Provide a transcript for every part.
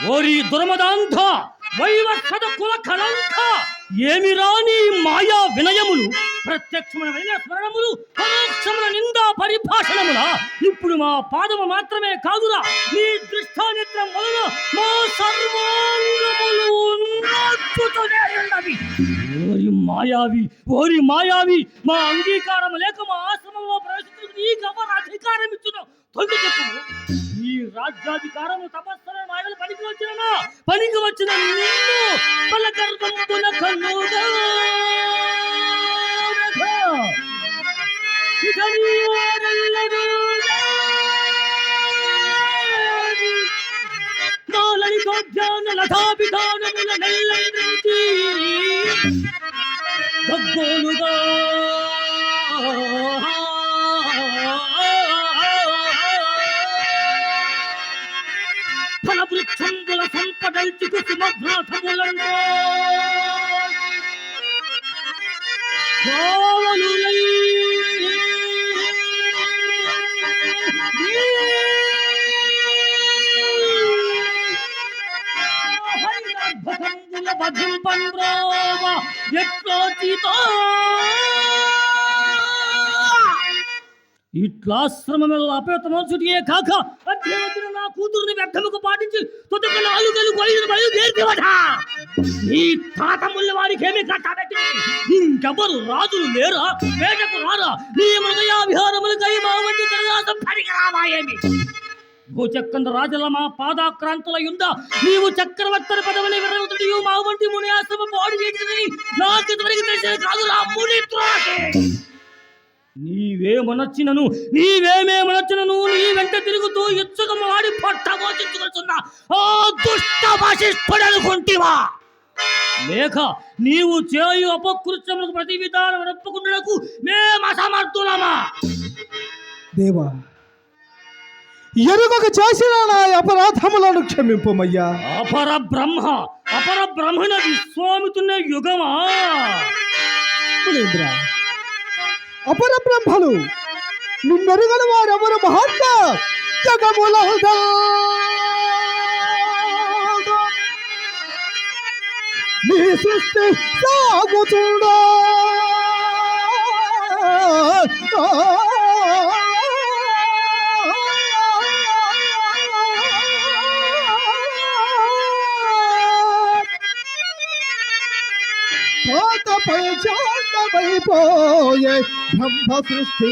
ఓరి దుర్మదాంధ వైవస్వత కుల కళంక ఏమి రాని మాయా వినయములు ప్రత్యక్షమైన స్మరణములు పరోక్షముల నిందా పరిభాషణముల ఇప్పుడు మా పాదము మాత్రమే కాదురా నీ దృష్టానిత్రం వలన మా సర్వాంగములు ఉన్నట్టుతూనే ఉన్నవి. ఓరి మాయావి మా అంగీకారం లేక మా ఆశ్రమంలో ప్రవేశించుకు నీకెవరు అధికారం ఇచ్చును తొంగి చెప్పు. ఈ రాజ్యాధికారము తపస్సుల మాయలు పనికి వచ్చిన నిన్ను పలకర్గంబున కన్నుగా లతాపితానముల నెల్లంటి గగ్గోలుగా ఫలవృక్షంబుల సంపదల్చుకు సుమభ్రాతములను కోవలులై భజింపంద్రోవ ఎట్లోచితో ఇట్లాశ్రమముల అపేతమోచుటియే కాక అధ్యవతులు నా కూతురుని వ్యర్థముకు పాటించి తొదక నాలుగలు కొయ్యను బయలుదేరివట. నీ తాతముల వారికి ఏమి కట్టబెట్టి ఇంకెవరు రాజులు లేరా వేటకు రారా నీ మృగయా విహారములకై మా వంటి తరగాసం పరికరామాయేమి భూచక్కంద రాజుల మా పాదాక్రాంతుల యుంద నీవు చక్రవర్తి పదవిని విరవతుడియు మా వంటి ముని ఆశ్రమ పాడు చేసిందని నాకు ఇదివరకు తెలిసిన కాదు రా ముని త్రాకే. నీవేమనొచ్చినను నీ వెంట తిరుగుతూ ఇచ్చుకము వాడి పొట్టబోచుకొస్తున్నా ఆ దుష్ట వశిష్ఠుడనుకుంటివా లేక నీవు చేయు అపకృత్యములకు ప్రతి విధానం ఒప్పుకున్నకు మేము అసమర్థులమా? దేవా, ఎరుగక చేసిన నా అపరాధములను క్షమింపమయ్యా. అపర బ్రహ్మణ విశ్వామితున్న యుగమా? అపర బ్రహ్మలు నిన్నెరుగని వారెవరు మహాత్మ జగముల నీ సృష్టి సాగుతుండా పోయే బ్రహ్మ సృష్టి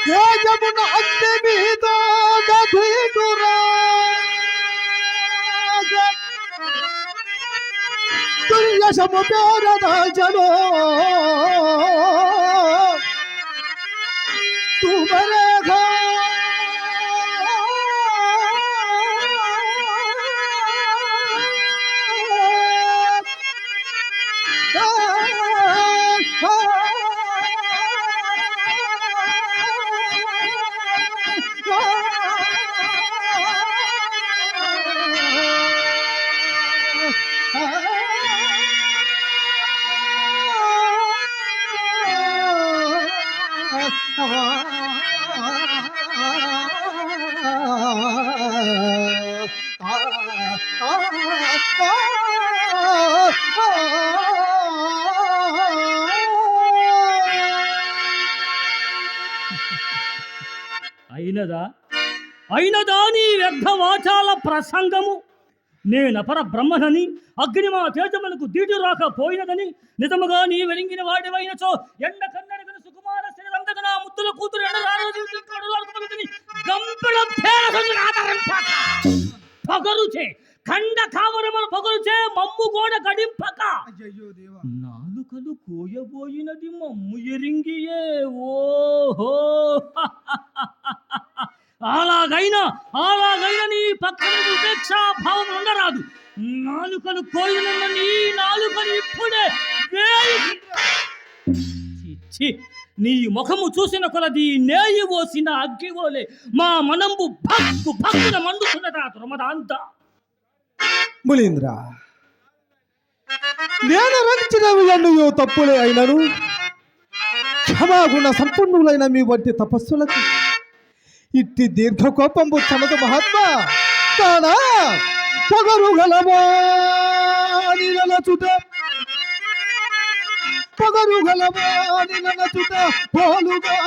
తేజమున అగ్ని మీద నధీతురా దుర్యశము పేరదాజలో తుమరేఘ అయినదా నీ వ్యర్థవాచాల ప్రసంగము? నేనపర బ్రహ్మనని అగ్ని మా తేజములకు దీటు రాకపోయినదని నిజముగా నీ వెరింగిన వాడివైనచో ఎండ కన్నెరగన సుకుమార శ్రీరంతక నా ముద్దుల కూతురు పగరుచే ఖండ కావరముల పగరుచే మమ్ము గోడ గడింపక నాలుకలు కోయబోయినది మమ్ము ఎరింగియే. ఓహో అలాగైనా నీ పక్కన ఉపేక్షా భావం ఉండరాదు. నాలుకలు కోయిన నీ నాలుకలు ఇప్పుడే నీ ముఖము చూసిన కొలది నేయి పోసిన అగ్గివోలే మా మనంబు భక్కు భక్కున మండుతున్నదా దుర్మదాంత. మునీంద్ర, నేను రచించినవి ఎన్నో తప్పులే అయినను క్షమాగుణ సంపన్నులైన మీ వంటి తపస్సులకు ఇట్టి దీర్ఘ కోపంబు చనదు మహాత్మా. కానా పొగరు గలవా నిలచుట, పొగరు గలవా నిలచుట పోలుగా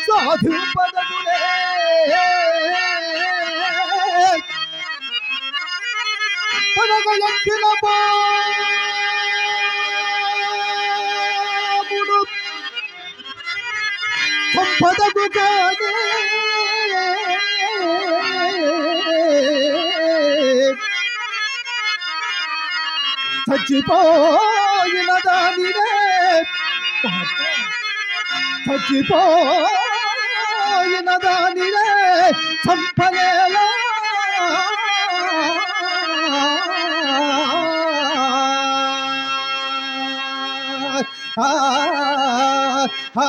సాధు పదములే పదగలెక్కిన బాముడు సంపదకు కానే చచ్చిపోయిన దానినే, చచ్చిపోయిన దానినే చంపలేలా. ఆ ఆ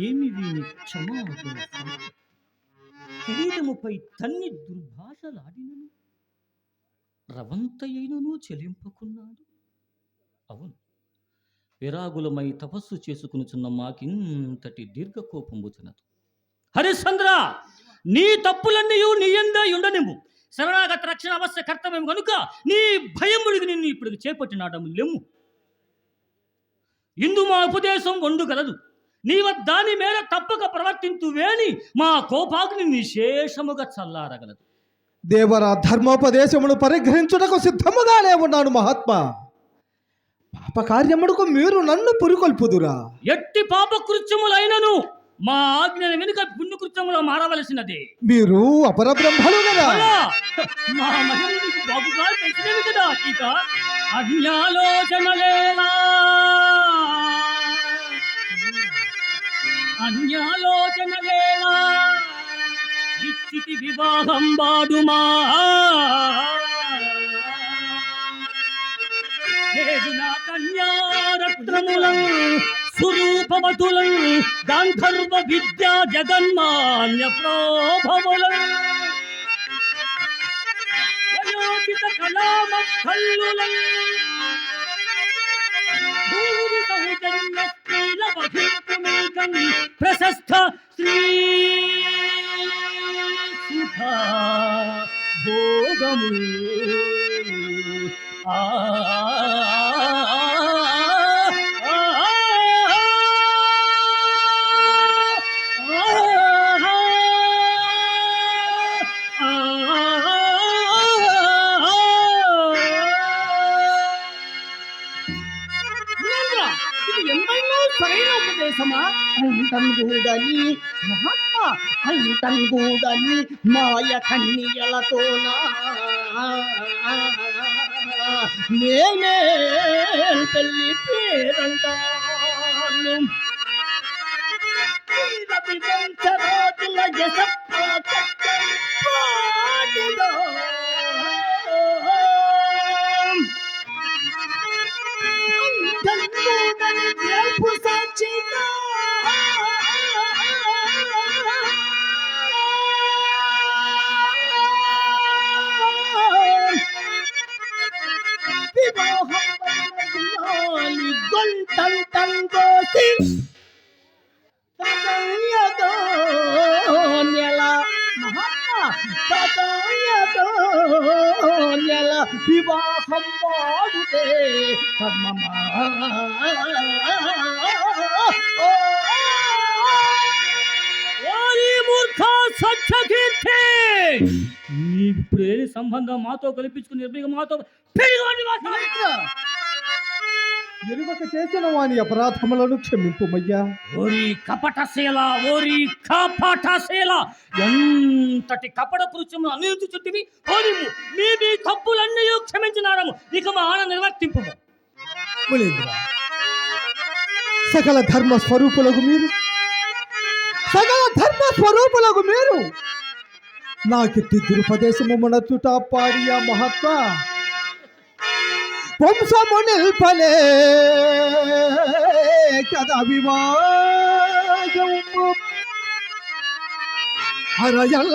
ఏమి వీని క్షమాగుణ కిరీటముపై తన్ని దుర్భాషలాడినను రవంతయైనను చెలింపకున్నాడు. అవును, విరాగులమై తపస్సు చేసుకునిచున్న మాకింతటి దీర్ఘకోపంబు చినదు. హరిశ్చంద్ర, నీ తప్పులన్నీ నీ ఎందే ఉండనివ్వు. శరణాగత రక్షణ అవశ్య కర్తవ్యం కనుక నీ భయముడికి నిన్ను ఇప్పుడు చేపట్టినాడము లెమ్ము. ఇందు మా ఉపదేశం వండుగలదు. నీవ దాని మేర తప్పక ప్రవర్తింతువేని మా కోపాగ్ని నిశేషముగా చల్లారగలదు. దేవర ధర్మోపదేశమును పరిగ్రహించుటకు సిద్ధముగానే ఉన్నాను మహాత్మా. పాపకార్యమునకు మీరు నన్ను పురికొల్పుదురా? ఎట్టి పాపకృత్యములైనను మా ఆజ్ఞను వెనుక పుణ్యకృత్యములో మారవలసినదే. మీరు అపర బ్రహ్మలు కదా. మా మహిళకు బాబుగా తెలిసినవి కదా. ఇక అన్యాలోచనలేలా అన్యాలోచనలేలా ఇచ్చితి వివాహం వాడుమా లేదు నా కన్యారత్నములం స్వరూపవతులం గాంధర్వ విద్యా జగన్మాన్య ప్రోభవలం వయోచిత కళామక్కల్లులం భూరి సౌజ కన్య స్త్రీల వధూకమేకం ప్రశస్త శ్రీ సుఖ భోగము ఆ అంటంగూడని మహాత్మా అంటంగూడని మాయ కన్యలతోనా నేనే పెళ్లి పేరంటాను పంచరాజుల సాక్షిగా గొంతంతంగోసి నెల మహాత్మా నెల వివాహం వాడుతే కర్మమా నీకు ఇప్పుడు ఏ సంబంధం మాతో కల్పించుకుని నిర్భయ మాతో ఎరుగక చేసిన వాని అపరాధములను క్షమింపుమయ్యా. ఓరి కపటశీల ఓరి కపటశీల ఎంతటి కపట కృత్యము అనించు చుట్టివి ఓరిము మీ తప్పులన్నీ క్షమించినారము ఇక మా ఆన నిర్వర్తింపు. మునీంద్ర, సకల ధర్మ స్వరూపులకు మీరు నాకెత్తి దురుపదేశము మనచుట పాడియా మహాత్మా వంశము నిల్పలే కదా వివాహము హరయల్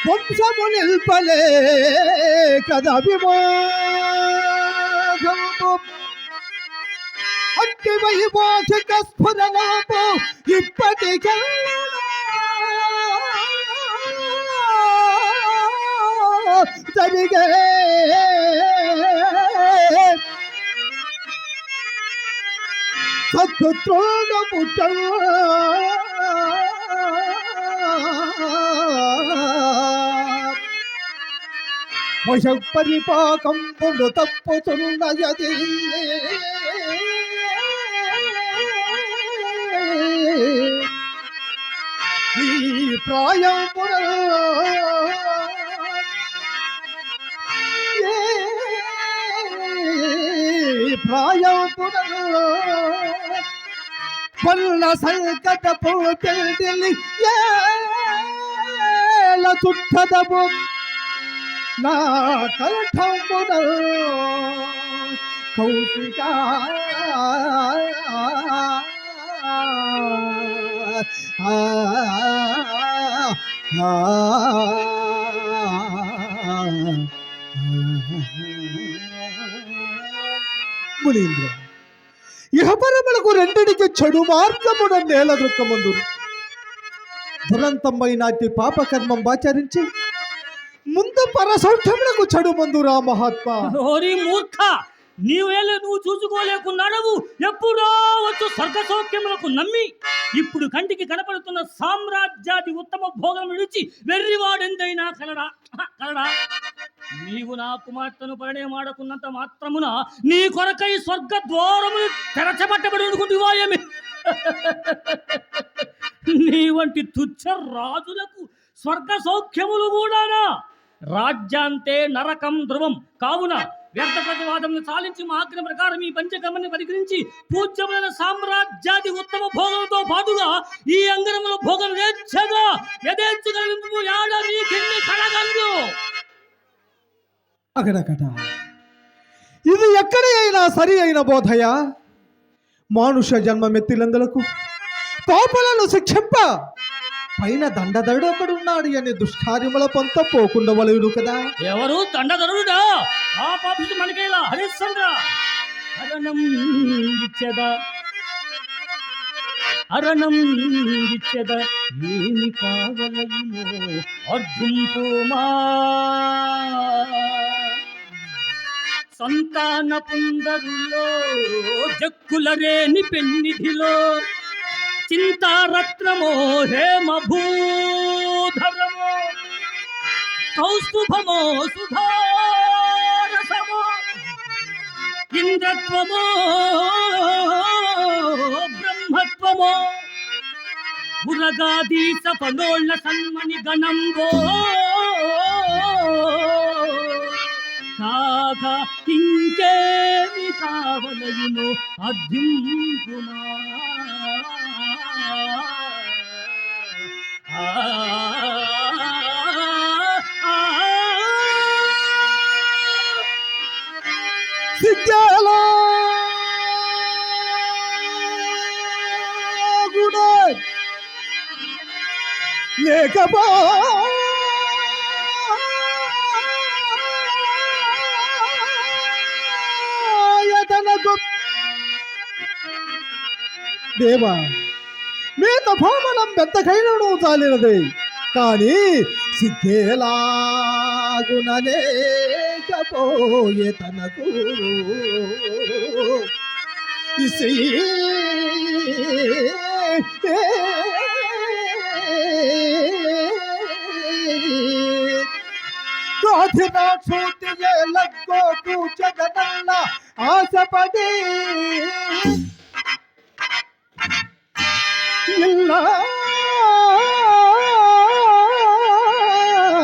వంశము నిల్పలే కదా వివాహము అట్టి వైభోగిక స్ఫురణము ఇప్పటికల్లా జరిగే సత్పుత్రుల పుట్ట వశ పరిపాకం పుడు తప్పుతున్నయది ఈ ప్రాయమున వల్ల సంకట పోతెల్లి ఏల చుట్టదము నా కంఠమున కౌశిక మునీంద్ర, ఇహపరములకు రెండిటికి చెడు మార్గమున నేల దృక్కమందు దురంతమైనాటి పాపకర్మం ఆచరించి ముందు పరసౌఠములకు చెడు మందురా మహాత్మా. ఓరి మూర్ఖ, నీవేళ నువ్వు చూసుకోలేకున్నాడవు ఎప్పుడో వచ్చు స్వర్గ సౌఖ్యములకు నమ్మి ఇప్పుడు కంటికి కనపడుతున్న సామ్రాజ్యాది ఉత్తమ భోగం విడిచి వెర్రివాడెందైనా కలడా కలడా? నీవు నా కుమార్తెను పరిణయమాడకున్నంత మాత్రమున నీ కొరకై స్వర్గ ద్వారములు తెరచబట్టబడి అనుకుంటువాయమి. నీ వంటి తుచ్చ రాజులకు స్వర్గ సౌఖ్యములు కూడానా? రాజ్యాంతే నరకం ధ్రువం కావున వ్యర్థ ప్రతివాదమును చాలించి మా ఆజ్ఞ ప్రకారం ఈ పంచకర్మని పరిగణించి పూజ్యమైన సామ్రాజ్యాది ఉత్తమ భోగంతో పాటుగా ఈ అంగరముల భోగం యథేచ్ఛగా యథేచ్ఛగలింపు ఏడాది కింది కడగండు. అగడకట ఇది ఎక్కడ అయినా సరి అయిన బోధయా? మానుష జన్మమెత్తిలందులకు పాపలను శిక్షింప పైన దండధరుడు ఒకడున్నాడు అని దుష్కార్యముల పొంత పోకుండా వలయుడు కదా. ఎవరు దండధరుడా? ఆ పాపిష్టి మనకేలా హరిశ్చంద్ర అరణం ఇచ్చద ఏమి కావలయునో అర్జుంపుమా సంతాన పుందరులో జక్కులరేని పెన్నిధిలో చింతారత్నమో హేమభూధరమో కౌస్తుభమో సుధారసమో ఇంద్రత్వమో బ్రహ్మత్వమో ఉరగాదీస పనోళ్ళ సన్మణి గణంబో కాగా ఇంకేమి కావలయును అర్జుంపుమా లేకపోతనకు దేవా మీ తపోబలం బెత్తకైనను చాలినది, కానీ సిద్ధేలాగునలేకపోయే తనకు ఇసి రాధినా చూతియే లగ్గో కూచగనల్ల ఆశపడి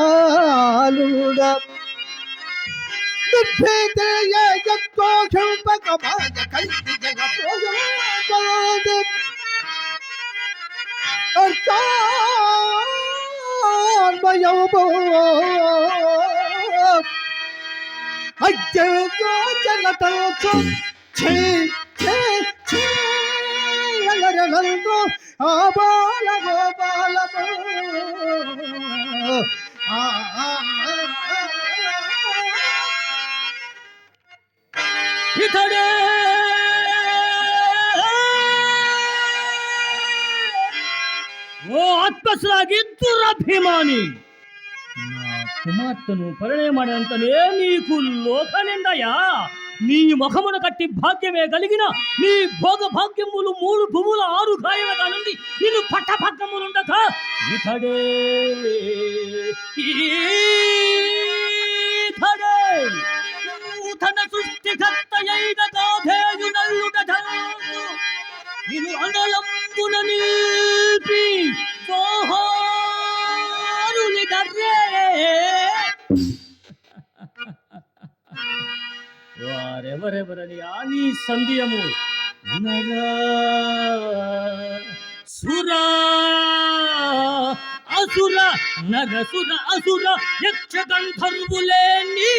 ఇల్లాలుడ దుర్భేదయ యక్కో క్షంపకమాయ కల్పి జగపోయే అర్కాన్మయమో అయ్యో జనతోచు ఛీ ఛీ ఛీ లలరలందో ఆ బాల గోపాలమో ఇతడే ఓ ఆత్మశ్రాగి దురభిమాని, నా కుమార్తెను పరిణయమనంతనే నీకు లోక నిందయా. నీ ముఖమున కట్టి భాగ్యమే కలిగిన నీ భోగ భాగ్యములు 3 భూముల 6 గాయలుగా నుండి నేను పట్టభగ్గములుండక ఇతడే నూతన సృష్టికర్తయైన గాధేయునల్లుడ నిన్ను అనలంబున నిల్పి సోహారుని డర్రే వారెవరెవరని ఆని సంధ్యము నరా సురా అసుర నరసుర అసుర యక్ష గంధర్వులేని